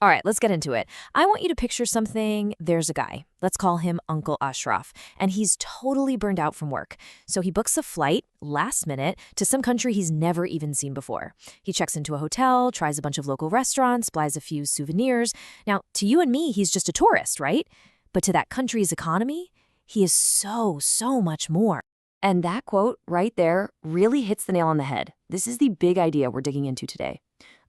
All right, let's get into it. I want you to picture something. There's a guy. Let's call him Uncle Ashraf. And he's totally burned out from work. So he books a flight last minute to some country he's never even seen before. He checks into a hotel, tries a bunch of local restaurants, buys a few souvenirs. Now, to you and me, he's just a tourist, right? But to that country's economy, he is so much more. And that quote right there really hits the nail on the head. This is the big idea we're digging into today.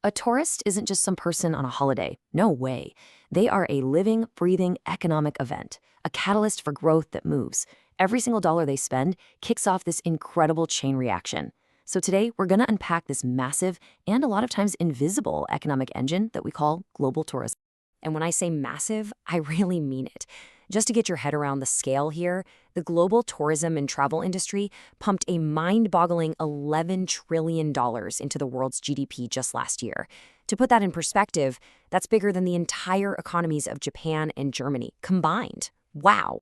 A tourist isn't just some person on a holiday. No way. They are a living, breathing economic event, a catalyst for growth that moves. Every single dollar they spend kicks off this incredible chain reaction. So today, we're going to unpack this massive and a lot of times invisible economic engine that we call global tourism. And when I say massive, I really mean it. Just to get your head around the scale here, the global tourism and travel industry pumped a mind-boggling $11 trillion into the world's GDP just last year. To put that in perspective, that's bigger than the entire economies of Japan and Germany combined. Wow.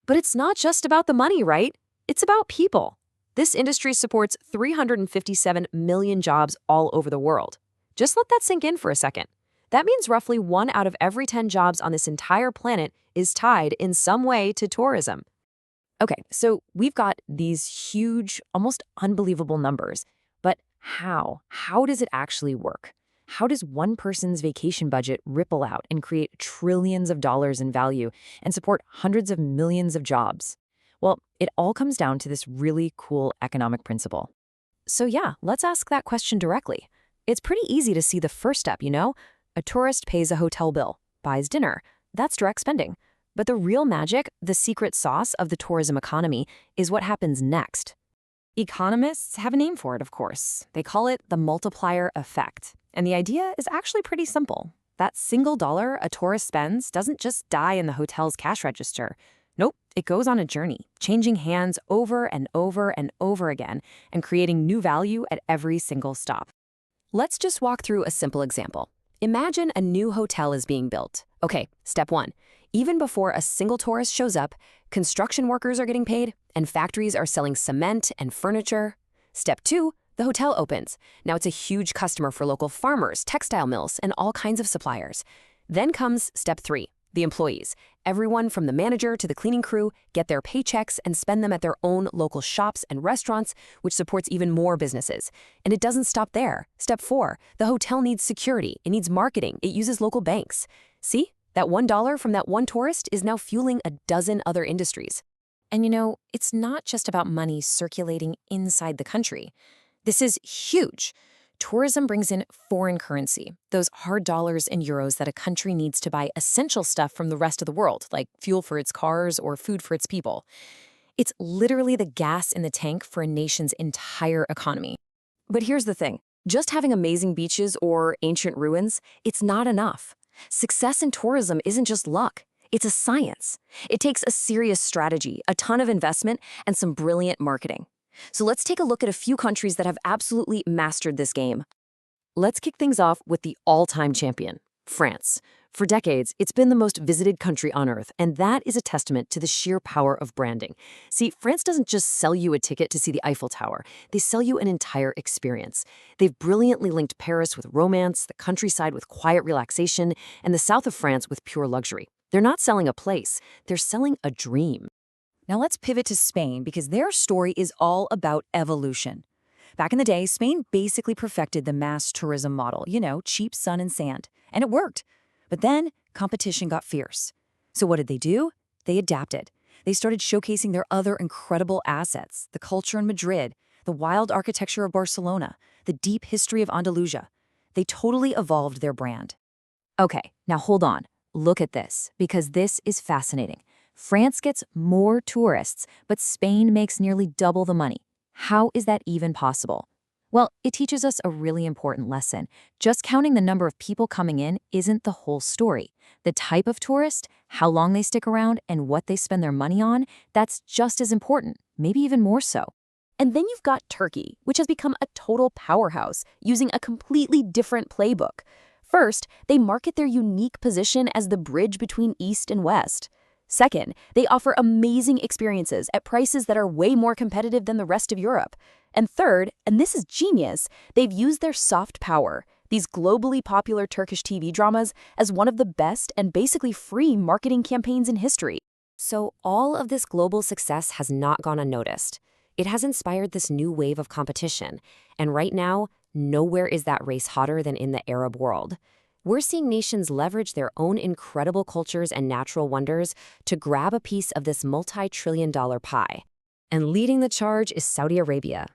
But it's not just about the money, right? It's about people. This industry supports 357 million jobs all over the world. Just let that sink in for a second. That means roughly 1 out of every 10 jobs on this entire planet is tied in some way to tourism. Okay, so we've got these huge, almost unbelievable numbers. But how? How does it actually work? How does one person's vacation budget ripple out and create trillions of dollars in value and support hundreds of millions of jobs? Well, it all comes down to this really cool economic principle. So yeah, let's ask that question directly. It's pretty easy to see the first step, you know? A tourist pays a hotel bill, buys dinner. That's direct spending. But the real magic, the secret sauce of the tourism economy, is what happens next. Economists have a name for it, of course. They call it the multiplier effect. And the idea is actually pretty simple. That single dollar a tourist spends doesn't just die in the hotel's cash register. Nope, it goes on a journey, changing hands over and over and over again, and creating new value at every single stop. Let's just walk through a simple example. Imagine a new hotel is being built. Okay, step 1. Even before a single tourist shows up, construction workers are getting paid, and factories are selling cement and furniture. Step 2, the hotel opens. Now it's a huge customer for local farmers, textile mills, and all kinds of suppliers. Then comes step 3, the employees. Everyone from the manager to the cleaning crew get their paychecks and spend them at their own local shops and restaurants, which supports even more businesses. And it doesn't stop there. Step 4, the hotel needs security, it needs marketing, it uses local banks. See? That $1 from that one tourist is now fueling a dozen other industries. And you know, it's not just about money circulating inside the country. This is huge. Tourism brings in foreign currency, those hard dollars and euros that a country needs to buy essential stuff from the rest of the world, like fuel for its cars or food for its people. It's literally the gas in the tank for a nation's entire economy. But here's the thing. Just having amazing beaches or ancient ruins, it's not enough. Success in tourism isn't just luck. It's a science. It takes a serious strategy, a ton of investment, and some brilliant marketing. So let's take a look at a few countries that have absolutely mastered this game. Let's kick things off with the all-time champion, France. For decades, it's been the most visited country on Earth, and that is a testament to the sheer power of branding. See, France doesn't just sell you a ticket to see the Eiffel Tower. They sell you an entire experience. They've brilliantly linked Paris with romance, the countryside with quiet relaxation, and the south of France with pure luxury. They're not selling a place, they're selling a dream. Now let's pivot to Spain, because their story is all about evolution. Back in the day, Spain basically perfected the mass tourism model, cheap sun and sand. And it worked. But then competition got fierce. So what did they do? They adapted. They started showcasing their other incredible assets, the culture in Madrid, the wild architecture of Barcelona, the deep history of Andalusia. They totally evolved their brand. Okay, now hold on. Look at this, because this is fascinating. France gets more tourists, but Spain makes nearly double the money. How is that even possible? Well, it teaches us a really important lesson. Just counting the number of people coming in isn't the whole story. The type of tourist, how long they stick around, and what they spend their money on, that's just as important, maybe even more so. And then you've got Turkey, which has become a total powerhouse, using a completely different playbook. First, they market their unique position as the bridge between East and West. Second, they offer amazing experiences at prices that are way more competitive than the rest of Europe. And third, and this is genius, they've used their soft power, these globally popular Turkish TV dramas as one of the best and basically free marketing campaigns in history. So all of this global success has not gone unnoticed. It has inspired this new wave of competition. And right now, nowhere is that race hotter than in the Arab world. We're seeing nations leverage their own incredible cultures and natural wonders to grab a piece of this multi-trillion-dollar pie. And leading the charge is Saudi Arabia.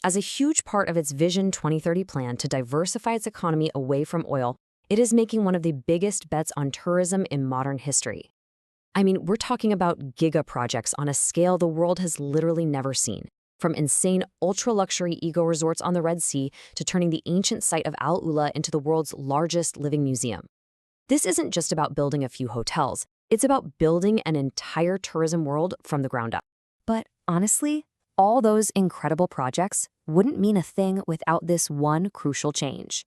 As a huge part of its Vision 2030 plan to diversify its economy away from oil, it is making one of the biggest bets on tourism in modern history. I mean, we're talking about giga projects on a scale the world has literally never seen. From insane ultra-luxury eco resorts on the Red Sea to turning the ancient site of Al Ula into the world's largest living museum. This isn't just about building a few hotels. It's about building an entire tourism world from the ground up. But honestly, all those incredible projects wouldn't mean a thing without this one crucial change.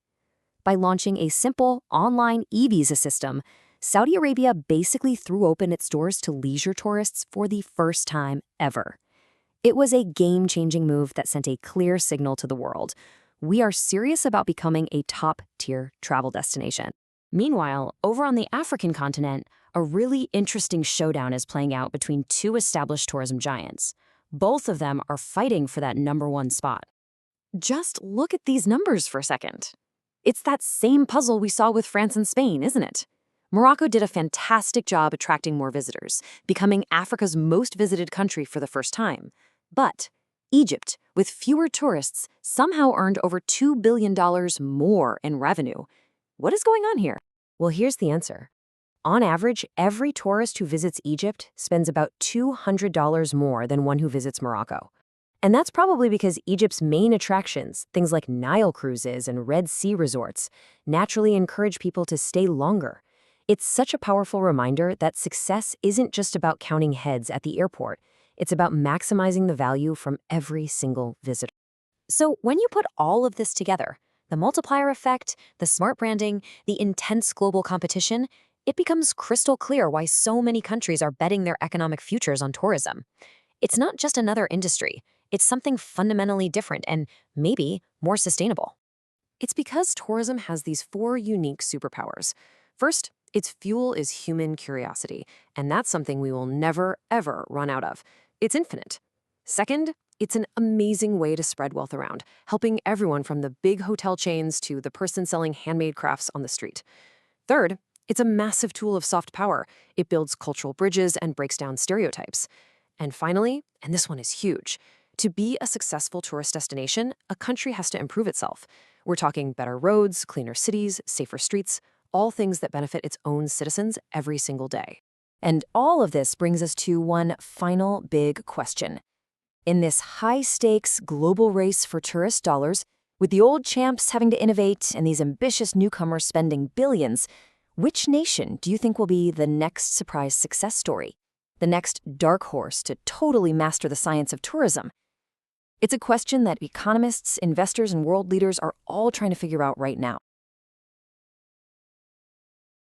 By launching a simple online e-visa system, Saudi Arabia basically threw open its doors to leisure tourists for the first time ever. It was a game-changing move that sent a clear signal to the world. We are serious about becoming a top-tier travel destination. Meanwhile, over on the African continent, a really interesting showdown is playing out between two established tourism giants. Both of them are fighting for that #1 spot. Just look at these numbers for a second. It's that same puzzle we saw with France and Spain, isn't it? Morocco did a fantastic job attracting more visitors, becoming Africa's most visited country for the first time. But Egypt, with fewer tourists, somehow earned over $2 billion more in revenue. What is going on here? Well, here's the answer. On average, every tourist who visits Egypt spends about $200 more than one who visits Morocco. And that's probably because Egypt's main attractions, things like Nile cruises and Red Sea resorts, naturally encourage people to stay longer. It's such a powerful reminder that success isn't just about counting heads at the airport. It's about maximizing the value from every single visitor. So when you put all of this together, the multiplier effect, the smart branding, the intense global competition, it becomes crystal clear why so many countries are betting their economic futures on tourism. It's not just another industry. It's something fundamentally different and maybe more sustainable. It's because tourism has these 4 unique superpowers. First, its fuel is human curiosity, and that's something we will never, ever run out of. It's infinite. Second, it's an amazing way to spread wealth around, helping everyone from the big hotel chains to the person selling handmade crafts on the street. Third, it's a massive tool of soft power. It builds cultural bridges and breaks down stereotypes. And finally, and this one is huge, to be a successful tourist destination, a country has to improve itself. We're talking better roads, cleaner cities, safer streets, all things that benefit its own citizens every single day. And all of this brings us to one final big question. In this high-stakes global race for tourist dollars, with the old champs having to innovate and these ambitious newcomers spending billions, which nation do you think will be the next surprise success story? The next dark horse to totally master the science of tourism? It's a question that economists, investors, and world leaders are all trying to figure out right now.